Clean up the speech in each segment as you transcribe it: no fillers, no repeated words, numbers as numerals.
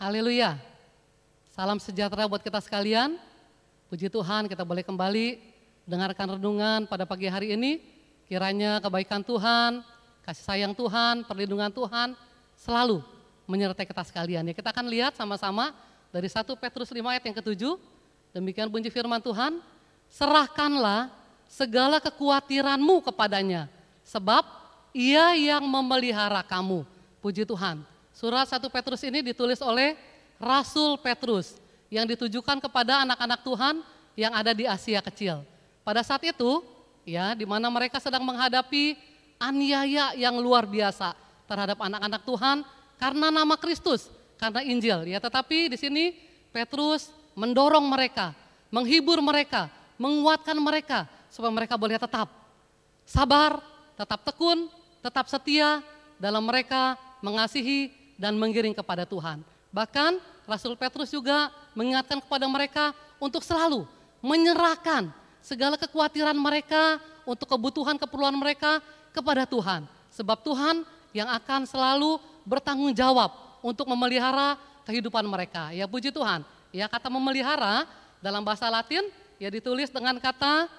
Haleluya. Salam sejahtera buat kita sekalian. Puji Tuhan kita boleh kembali dengarkan renungan pada pagi hari ini. Kiranya kebaikan Tuhan, kasih sayang Tuhan, perlindungan Tuhan selalu menyertai kita sekalian. Ya, kita akan lihat sama-sama dari 1 Petrus 5 ayat yang ke-7. Demikian bunyi firman Tuhan, serahkanlah segala kekhawatiranmu kepadanya, sebab ia yang memelihara kamu. Puji Tuhan. Surat 1 Petrus ini ditulis oleh Rasul Petrus yang ditujukan kepada anak-anak Tuhan yang ada di Asia Kecil. Pada saat itu, ya, di mana mereka sedang menghadapi aniaya yang luar biasa terhadap anak-anak Tuhan karena nama Kristus, karena Injil. Ya, tetapi di sini Petrus mendorong mereka, menghibur mereka, menguatkan mereka supaya mereka boleh tetap sabar, tetap tekun, tetap setia dalam mereka mengasihi dan mengiring kepada Tuhan. Bahkan Rasul Petrus juga mengingatkan kepada mereka untuk selalu menyerahkan segala kekhawatiran mereka untuk kebutuhan keperluan mereka kepada Tuhan. Sebab Tuhan yang akan selalu bertanggung jawab untuk memelihara kehidupan mereka. Ya, puji Tuhan. Ya, kata memelihara dalam bahasa Latin ya ditulis dengan kata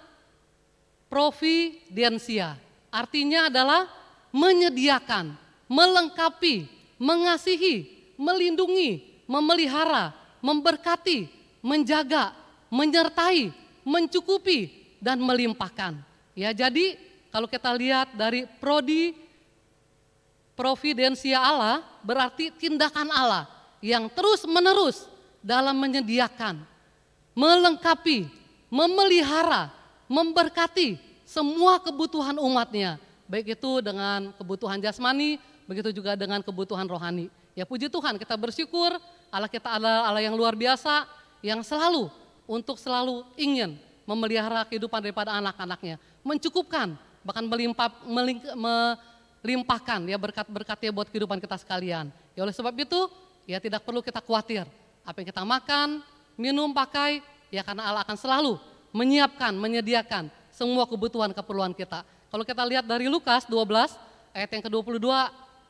providentia. Artinya adalah menyediakan, melengkapi, mengasihi, melindungi, memelihara, memberkati, menjaga, menyertai, mencukupi, dan melimpahkan. Ya, jadi kalau kita lihat dari providensia Allah berarti tindakan Allah yang terus menerus dalam menyediakan, melengkapi, memelihara, memberkati semua kebutuhan umatnya. Baik itu dengan kebutuhan jasmani, begitu juga dengan kebutuhan rohani. Ya, puji Tuhan, kita bersyukur Allah kita adalah Allah yang luar biasa, yang selalu ingin memelihara kehidupan daripada anak-anaknya, mencukupkan, bahkan melimpahkan ya berkat-berkatnya buat kehidupan kita sekalian. Ya, oleh sebab itu, ya tidak perlu kita khawatir apa yang kita makan, minum, pakai, ya karena Allah akan selalu menyiapkan, menyediakan semua kebutuhan keperluan kita. Kalau kita lihat dari Lukas 12 ayat yang ke-22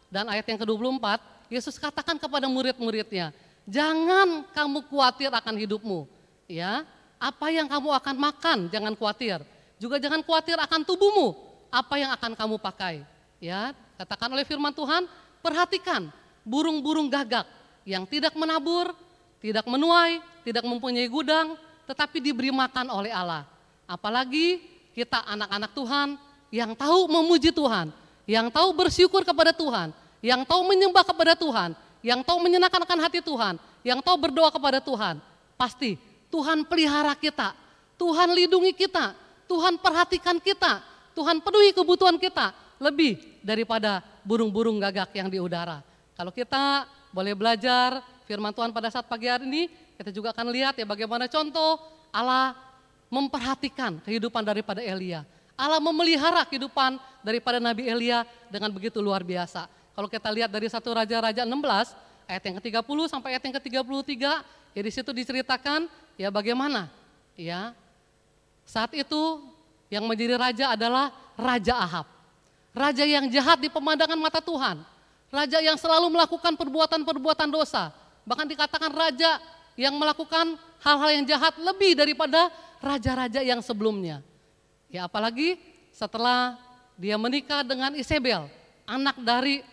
dan ayat yang ke-24, Yesus katakan kepada murid-muridnya, jangan kamu khawatir akan hidupmu, ya. Apa yang kamu akan makan, jangan khawatir. Juga jangan khawatir akan tubuhmu, apa yang akan kamu pakai. Ya, katakan oleh firman Tuhan, perhatikan burung-burung gagak yang tidak menabur, tidak menuai, tidak mempunyai gudang, tetapi diberi makan oleh Allah. Apalagi kita anak-anak Tuhan yang tahu memuji Tuhan, yang tahu bersyukur kepada Tuhan, yang tahu menyembah kepada Tuhan, yang tahu menyenangkan hati Tuhan, yang tahu berdoa kepada Tuhan. Pasti Tuhan pelihara kita, Tuhan lindungi kita, Tuhan perhatikan kita, Tuhan penuhi kebutuhan kita lebih daripada burung-burung gagak yang di udara. Kalau kita boleh belajar firman Tuhan pada saat pagi hari ini, kita juga akan lihat ya bagaimana contoh Allah memperhatikan kehidupan daripada Elia. Allah memelihara kehidupan daripada Nabi Elia dengan begitu luar biasa. Kalau kita lihat dari 1 Raja-Raja 16 ayat yang ke-30 sampai ayat yang ke-33, ya di situ diceritakan ya bagaimana ya saat itu yang menjadi raja adalah Raja Ahab. Raja yang jahat di pemandangan mata Tuhan. Raja yang selalu melakukan perbuatan-perbuatan dosa. Bahkan dikatakan raja yang melakukan hal-hal yang jahat lebih daripada raja-raja yang sebelumnya. Ya, apalagi setelah dia menikah dengan Isabel, anak dari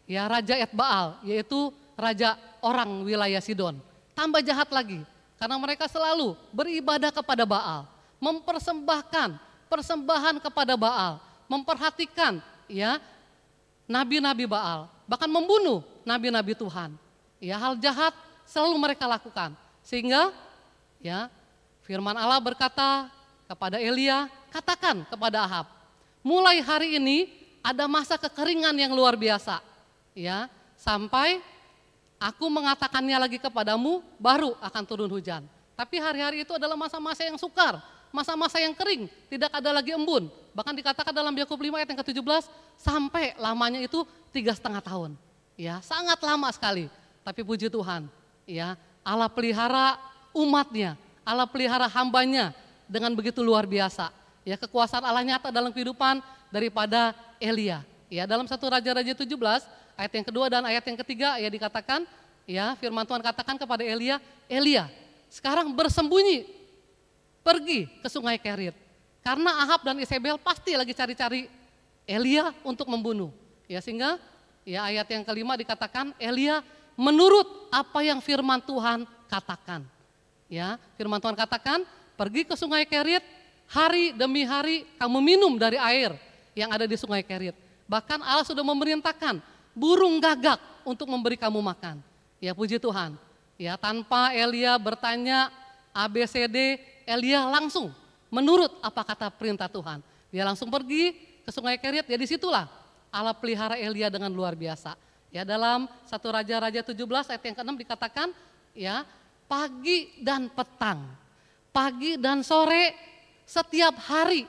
ya Raja Etbaal, yaitu raja orang wilayah Sidon. Tambah jahat lagi, karena mereka selalu beribadah kepada Baal, mempersembahkan persembahan kepada Baal, memperhatikan ya nabi-nabi Baal, bahkan membunuh nabi-nabi Tuhan. Ya, hal jahat selalu mereka lakukan. Sehingga ya firman Allah berkata kepada Elia, katakan kepada Ahab, mulai hari ini ada masa kekeringan yang luar biasa. Ya, sampai aku mengatakannya lagi kepadamu, baru akan turun hujan. Tapi hari-hari itu adalah masa-masa yang sukar, masa-masa yang kering, tidak ada lagi embun. Bahkan dikatakan dalam Yakub 5 ayat yang ke-17, sampai lamanya itu 3,5 tahun. Ya, sangat lama sekali. Tapi puji Tuhan, ya Allah pelihara umatnya, Allah pelihara hambanya dengan begitu luar biasa. Ya, kekuasaan Allah nyata dalam kehidupan daripada Elia. Ya, dalam 1 Raja-Raja 17 ayat yang kedua dan ayat yang ketiga ya dikatakan ya firman Tuhan katakan kepada Elia, Elia sekarang bersembunyi, pergi ke sungai Kerit. Karena Ahab dan Isabel pasti lagi cari-cari Elia untuk membunuh. Ya sehingga ya ayat yang kelima dikatakan Elia menurut apa yang firman Tuhan katakan. Ya, firman Tuhan katakan, pergi ke sungai Kerit, hari demi hari kamu minum dari air yang ada di sungai Kerit. Bahkan Allah sudah memerintahkan burung gagak untuk memberi kamu makan. Ya puji Tuhan. Ya tanpa Elia bertanya ABCD, Elia langsung menurut apa kata perintah Tuhan. Dia langsung pergi ke sungai Kerit, ya disitulah Allah pelihara Elia dengan luar biasa. Ya dalam 1 Raja-Raja 17 ayat yang ke-6 dikatakan, ya pagi dan petang, pagi dan sore setiap hari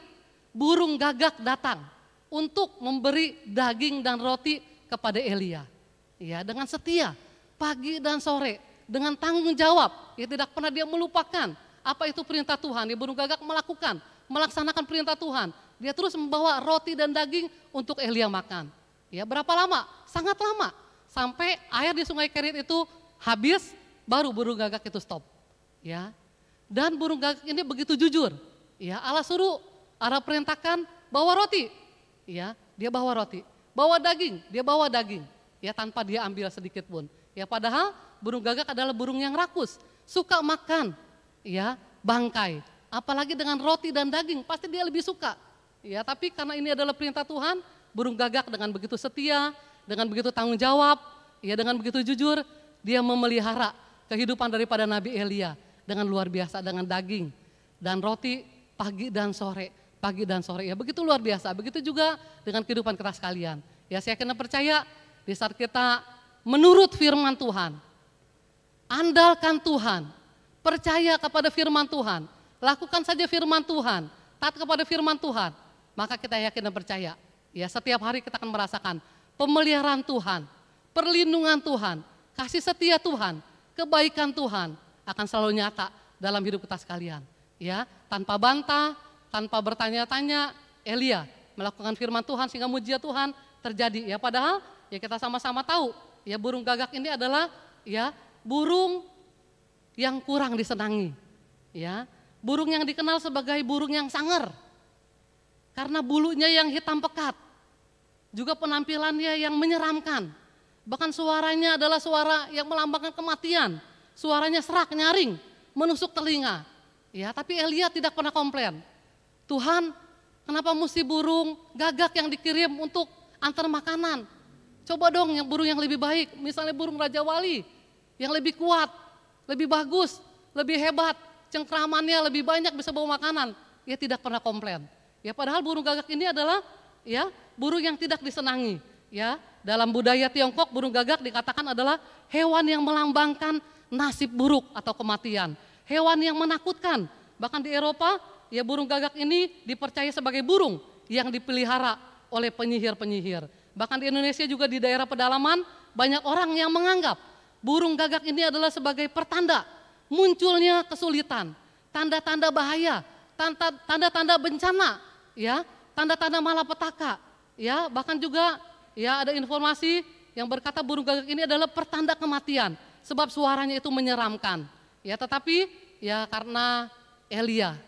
burung gagak datang untuk memberi daging dan roti kepada Elia. Ya dengan setia, pagi dan sore, dengan tanggung jawab, ya tidak pernah dia melupakan apa itu perintah Tuhan. Ya burung gagak melaksanakan perintah Tuhan. Dia terus membawa roti dan daging untuk Elia makan. Ya berapa lama? Sangat lama. Sampai air di sungai Kerit itu habis, baru burung gagak itu stop. Ya. Dan burung gagak ini begitu jujur. Ya, Allah suruh, Allah perintahkan bawa roti. Ya, dia bawa roti. Bawa daging, dia bawa daging. Ya, tanpa dia ambil sedikit pun. Ya, padahal burung gagak adalah burung yang rakus, suka makan. Ya, bangkai. Apalagi dengan roti dan daging, pasti dia lebih suka. Ya, tapi karena ini adalah perintah Tuhan, burung gagak dengan begitu setia, dengan begitu tanggung jawab, ya dengan begitu jujur, dia memelihara kehidupan daripada Nabi Elia dengan luar biasa, dengan daging dan roti pagi dan sore, pagi dan sore. Ya begitu luar biasa. Begitu juga dengan kehidupan kita sekalian. Ya saya kena percaya di saat kita menurut firman Tuhan, andalkan Tuhan, percaya kepada firman Tuhan, lakukan saja firman Tuhan, taat kepada firman Tuhan, maka kita yakin dan percaya, ya setiap hari kita akan merasakan pemeliharaan Tuhan, perlindungan Tuhan, kasih setia Tuhan, kebaikan Tuhan akan selalu nyata dalam hidup kita sekalian. Ya, tanpa bantah, tanpa bertanya-tanya, Elia melakukan firman Tuhan sehingga mujizat Tuhan terjadi. Ya padahal ya kita sama-sama tahu, ya burung gagak ini adalah ya burung yang kurang disenangi. Ya, burung yang dikenal sebagai burung yang sangar. Karena bulunya yang hitam pekat, juga penampilannya yang menyeramkan. Bahkan suaranya adalah suara yang melambangkan kematian. Suaranya serak, nyaring, menusuk telinga. Ya, tapi Elia tidak pernah komplain. Tuhan, kenapa mesti burung gagak yang dikirim untuk antar makanan? Coba dong yang burung yang lebih baik, misalnya burung Raja Wali, yang lebih kuat, lebih bagus, lebih hebat, cengkramannya lebih banyak bisa bawa makanan. Ia tidak pernah komplain. Ya padahal burung gagak ini adalah ya burung yang tidak disenangi. Ya dalam budaya Tiongkok burung gagak dikatakan adalah hewan yang melambangkan nasib buruk atau kematian. Hewan yang menakutkan. Bahkan di Eropa ya burung gagak ini dipercaya sebagai burung yang dipelihara oleh penyihir-penyihir. Bahkan di Indonesia juga di daerah pedalaman banyak orang yang menganggap burung gagak ini adalah sebagai pertanda munculnya kesulitan, tanda-tanda bahaya, tanda-tanda bencana. Ya, tanda-tanda malapetaka, ya bahkan juga ya ada informasi yang berkata burung gagak ini adalah pertanda kematian sebab suaranya itu menyeramkan. Ya, tetapi ya karena Elia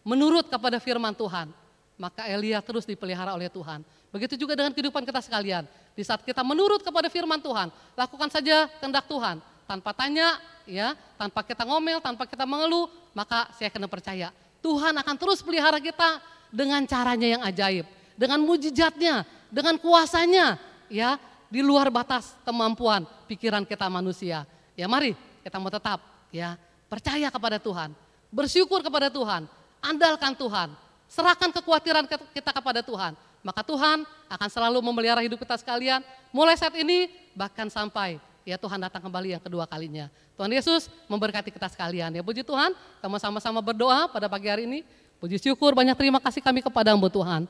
menurut kepada firman Tuhan, maka Elia terus dipelihara oleh Tuhan. Begitu juga dengan kehidupan kita sekalian. Di saat kita menurut kepada firman Tuhan, lakukan saja kehendak Tuhan tanpa tanya, ya, tanpa kita ngomel, tanpa kita mengeluh, maka saya kena percaya Tuhan akan terus pelihara kita dengan caranya yang ajaib, dengan mujizatnya, dengan kuasanya, ya di luar batas kemampuan pikiran kita manusia. Ya mari kita mau tetap ya percaya kepada Tuhan, bersyukur kepada Tuhan, andalkan Tuhan, serahkan kekhawatiran kita kepada Tuhan. Maka Tuhan akan selalu memelihara hidup kita sekalian, mulai saat ini bahkan sampai ya Tuhan datang kembali yang kedua kalinya. Tuhan Yesus memberkati kita sekalian. Ya puji Tuhan, kita sama-sama berdoa pada pagi hari ini. Puji syukur, banyak terima kasih kami kepadamu Tuhan.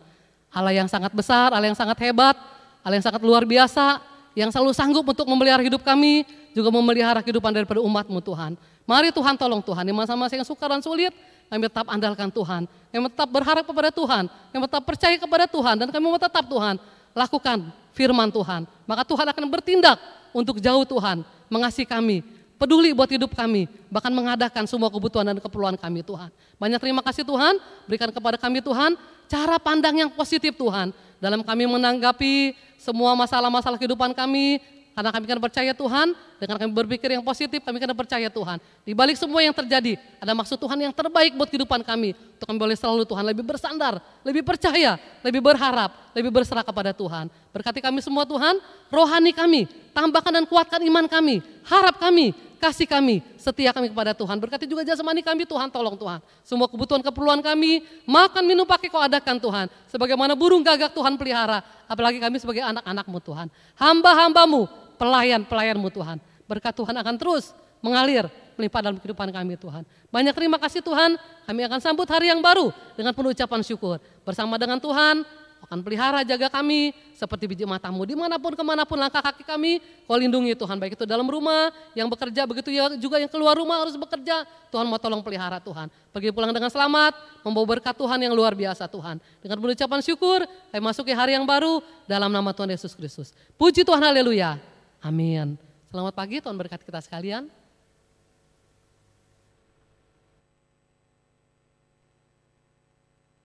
Allah yang sangat besar, Allah yang sangat hebat, Allah yang sangat luar biasa, yang selalu sanggup untuk memelihara hidup kami, juga memelihara kehidupan daripada umat-Mu Tuhan. Mari Tuhan tolong Tuhan, di masa-masa yang sukar dan sulit, kami tetap andalkan Tuhan, kami tetap berharap kepada Tuhan, kami tetap percaya kepada Tuhan, dan kami mau tetap Tuhan, lakukan firman Tuhan. Maka Tuhan akan bertindak untuk jauh Tuhan, mengasihi kami, peduli buat hidup kami, bahkan mengadakan semua kebutuhan dan keperluan kami Tuhan. Banyak terima kasih Tuhan, berikan kepada kami Tuhan cara pandang yang positif Tuhan, dalam kami menanggapi semua masalah-masalah kehidupan kami, karena kami kan percaya Tuhan, dengan kami berpikir yang positif, kami kan percaya Tuhan. Di balik semua yang terjadi, ada maksud Tuhan yang terbaik buat kehidupan kami. Untuk kami boleh selalu Tuhan lebih bersandar, lebih percaya, lebih berharap, lebih berserah kepada Tuhan. Berkati kami semua Tuhan, rohani kami, tambahkan dan kuatkan iman kami, harap kami, kasih kami, setia kami kepada Tuhan. Berkati juga jasmani kami Tuhan, tolong Tuhan. Semua kebutuhan keperluan kami, makan minum pakai Kau adakan Tuhan. Sebagaimana burung gagak Tuhan pelihara, apalagi kami sebagai anak-anak-Mu Tuhan. Hamba-hamba-Mu, pelayan-pelayan-Mu Tuhan. Berkat Tuhan akan terus mengalir melimpah dalam kehidupan kami Tuhan. Banyak terima kasih Tuhan, kami akan sambut hari yang baru dengan penuh ucapan syukur. Bersama dengan Tuhan, akan pelihara jaga kami seperti biji mata-Mu. Dimanapun kemanapun langkah kaki kami, Kau lindungi Tuhan. Baik itu dalam rumah, yang bekerja, begitu juga yang keluar rumah harus bekerja. Tuhan mau tolong pelihara Tuhan. Pergi pulang dengan selamat, membawa berkat Tuhan yang luar biasa Tuhan. Dengan penuh ucapan syukur, kami masuki hari yang baru dalam nama Tuhan Yesus Kristus. Puji Tuhan, haleluya. Amin. Selamat pagi, Tuhan berkati kita sekalian.